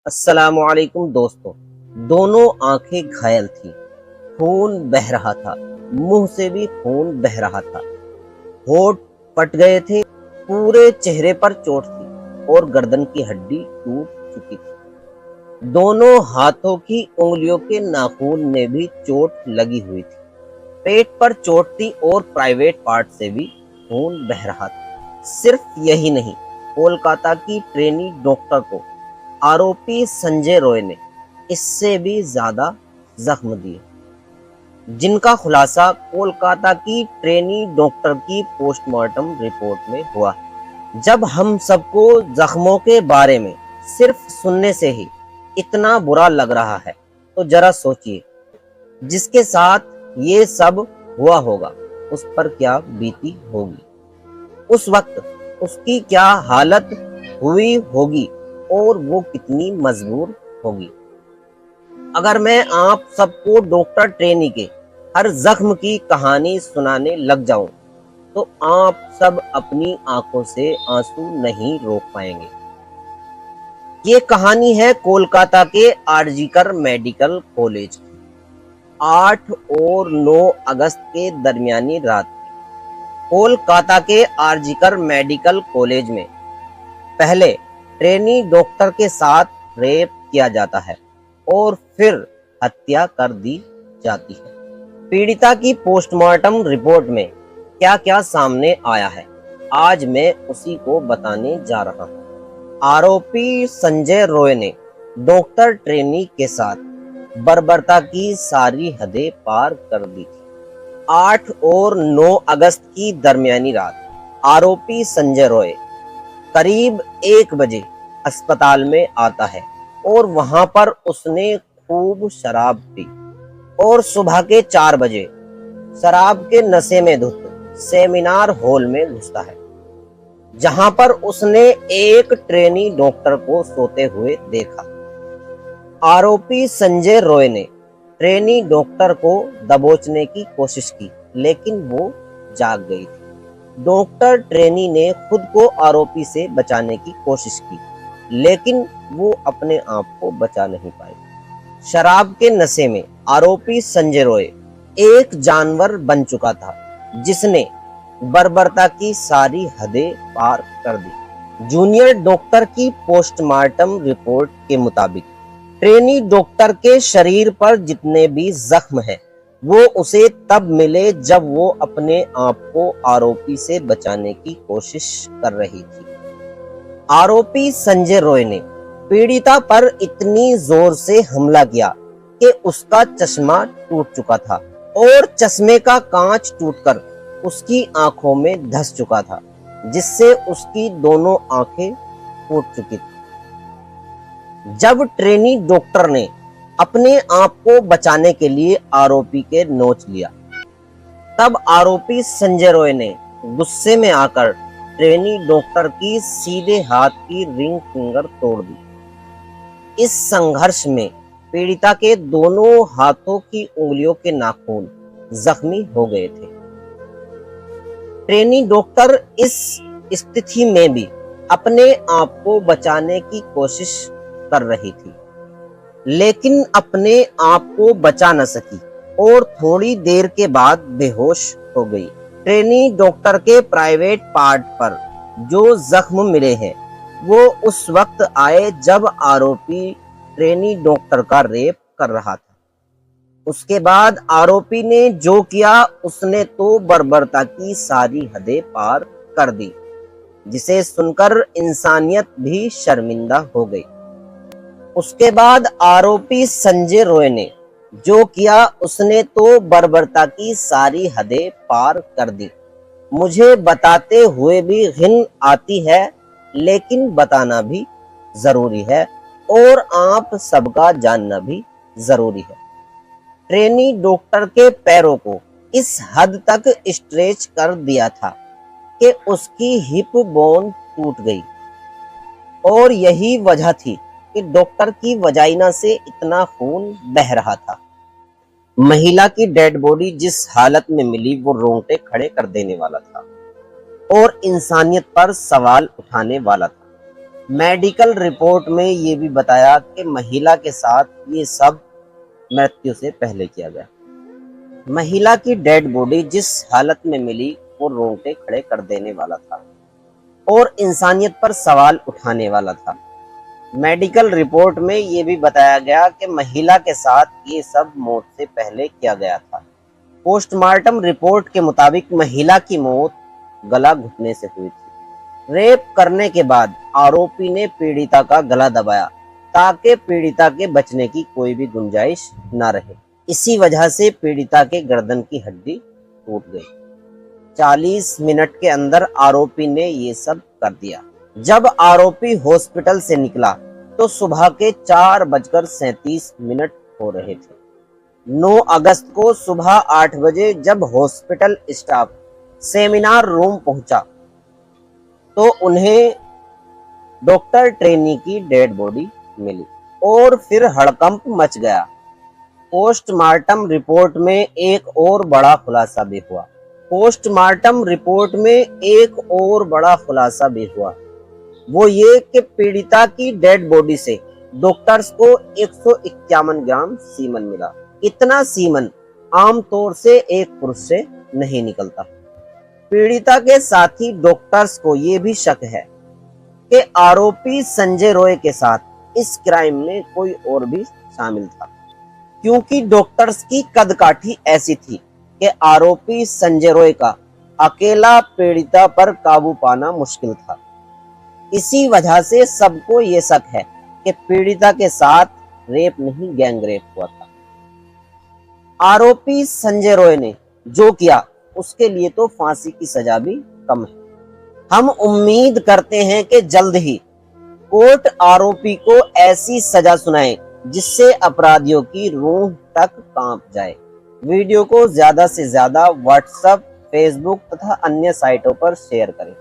अस्सलामुअलैकुम दोस्तों। दोनों आंखें घायल थीं, खून बह रहा था, मुंह से भी खून बह रहा था, होठ फट गए थे, पूरे चेहरे पर चोट थी और गर्दन की हड्डी टूट चुकी थी। दोनों हाथों की उंगलियों के नाखून में भी चोट लगी हुई थी। पेट पर चोट थी और प्राइवेट पार्ट से भी खून बह रहा था। सिर्फ यही नहीं, कोलकाता की ट्रेनी डॉक्टर को आरोपी संजय रॉय ने इससे भी ज्यादा जख्म दिए, जिनका खुलासा कोलकाता की ट्रेनी डॉक्टर की पोस्टमार्टम रिपोर्ट में हुआ। जब हम सबको जख्मों के बारे में सिर्फ सुनने से ही इतना बुरा लग रहा है, तो जरा सोचिए जिसके साथ ये सब हुआ होगा उस पर क्या बीती होगी, उस वक्त उसकी क्या हालत हुई होगी और वो कितनी मजबूर होगी। अगर मैं आप सबको डॉक्टर ट्रेनी के हर जख्म की कहानी सुनाने लग जाऊं तो आप सब अपनी आंखों से आंसू नहीं रोक पाएंगे। ये कहानी है कोलकाता के आरजीकर मेडिकल कॉलेज की। 8 और 9 अगस्त के दरमियानी रात कोलकाता के आरजीकर मेडिकल कॉलेज में पहले ट्रेनी डॉक्टर के साथ रेप किया जाता है और फिर हत्या कर दी जाती है। पीड़िता की पोस्टमार्टम रिपोर्ट में क्या क्या सामने आया है, आज मैं उसी को बताने जा रहा हूँ। आरोपी संजय रॉय ने डॉक्टर ट्रेनी के साथ बर्बरता की सारी हदें पार कर दी थी। 8 और 9 अगस्त की दरमियानी रात आरोपी संजय रॉय करीब 1 बजे अस्पताल में आता है और वहां पर उसने खूब शराब पी और सुबह के 4 बजे शराब के नशे में धुत सेमिनार हॉल में घुसता है, जहां पर उसने एक ट्रेनी डॉक्टर को सोते हुए देखा। आरोपी संजय रॉय ने ट्रेनी डॉक्टर को दबोचने की कोशिश की, लेकिन वो जाग गई थी। डॉक्टर ट्रेनी ने खुद को आरोपी से बचाने की कोशिश की, लेकिन वो अपने आप को बचा नहीं पाई। शराब के नशे में आरोपी संजय रॉय एक जानवर बन चुका था, जिसने बर्बरता की सारी हदें पार कर दी। जूनियर डॉक्टर की पोस्टमार्टम रिपोर्ट के मुताबिक ट्रेनी डॉक्टर के शरीर पर जितने भी जख्म हैं, वो उसे तब मिले जब वो अपने आप को आरोपी से बचाने की कोशिश कर रही थी। आरोपी संजय रॉय ने पीड़िता पर इतनी जोर से हमला किया कि उसका चश्मा टूट चुका था और चश्मे का कांच टूटकर उसकी आंखों में धंस चुका था, जिससे उसकी दोनों आंखें फूट चुकी थी। जब ट्रेनी डॉक्टर ने अपने आप को बचाने के लिए आरोपी के नोच लिया, तब आरोपी संजय रॉय ने गुस्से में आकर ट्रेनी डॉक्टर की सीधे हाथ की रिंग फिंगर तोड़ दी। इस संघर्ष में पीड़िता के दोनों हाथों की उंगलियों के नाखून जख्मी हो गए थे। ट्रेनी डॉक्टर इस स्थिति में भी अपने आप को बचाने की कोशिश कर रही थी, लेकिन अपने आप को बचा न सकी और थोड़ी देर के बाद बेहोश हो गई। ट्रेनी डॉक्टर के प्राइवेट पार्ट पर जो जख्म मिले हैं, वो उस वक्त आए जब आरोपी ट्रेनी डॉक्टर का रेप कर रहा था। उसके बाद आरोपी ने जो किया, उसने तो बर्बरता की सारी हदें पार कर दी, जिसे सुनकर इंसानियत भी शर्मिंदा हो गई। उसके बाद आरोपी संजय रॉय ने जो किया, उसने तो बर्बरता की सारी हदें पार कर दी। मुझे बताते हुए भी घिन आती है, लेकिन बताना भी जरूरी है और आप सबका जानना भी जरूरी है। ट्रेनी डॉक्टर के पैरों को इस हद तक स्ट्रेच कर दिया था कि उसकी हिप बोन टूट गई और यही वजह थी कि डॉक्टर की वजाइना से इतना खून बह रहा था। महिला की डेड बॉडी जिस हालत में मिली, वो रोंगटे खड़े कर देने वाला था और इंसानियत पर सवाल उठाने वाला था। मेडिकल रिपोर्ट में ये भी बताया कि महिला के साथ ये सब मृत्यु से पहले किया गया। महिला की डेड बॉडी जिस हालत में मिली वो रोंगटे खड़े कर देने वाला था और इंसानियत पर सवाल उठाने वाला था। मेडिकल रिपोर्ट में ये भी बताया गया कि महिला के साथ ये सब मौत से पहले किया गया था। पोस्टमार्टम रिपोर्ट के मुताबिक महिला की मौत गला घुटने से हुई थी। रेप करने के बाद आरोपी ने पीड़िता का गला दबाया ताकि पीड़िता के बचने की कोई भी गुंजाइश न रहे। इसी वजह से पीड़िता के गर्दन की हड्डी टूट गई। 40 मिनट के अंदर आरोपी ने ये सब कर दिया। जब आरोपी हॉस्पिटल से निकला तो सुबह के 4:37 हो रहे थे। 9 अगस्त को सुबह 8 बजे जब हॉस्पिटल स्टाफ सेमिनार रूम पहुंचा तो उन्हें डॉक्टर ट्रेनी की डेड बॉडी मिली और फिर हड़कंप मच गया। पोस्टमार्टम रिपोर्ट में एक और बड़ा खुलासा भी हुआ। वो ये कि पीड़िता की डेड बॉडी से डॉक्टर्स को 151 ग्राम सीमन मिला। इतना सीमन आमतौर से एक पुरुष से नहीं निकलता। पीड़िता के साथी डॉक्टर्स को ये भी शक है कि आरोपी संजय रॉय के साथ इस क्राइम में कोई और भी शामिल था, क्योंकि डॉक्टर्स की कदकाठी ऐसी थी कि आरोपी संजय रॉय का अकेला पीड़िता पर काबू पाना मुश्किल था। इसी वजह से सबको ये शक है कि पीड़िता के साथ रेप नहीं गैंग रेप हुआ था। आरोपी संजय रॉय ने जो किया उसके लिए तो फांसी की सजा भी कम है। हम उम्मीद करते हैं कि जल्द ही कोर्ट आरोपी को ऐसी सजा सुनाए जिससे अपराधियों की रूह तक कांप जाए। वीडियो को ज्यादा से ज्यादा व्हाट्सएप, फेसबुक तथा अन्य साइटों पर शेयर करें।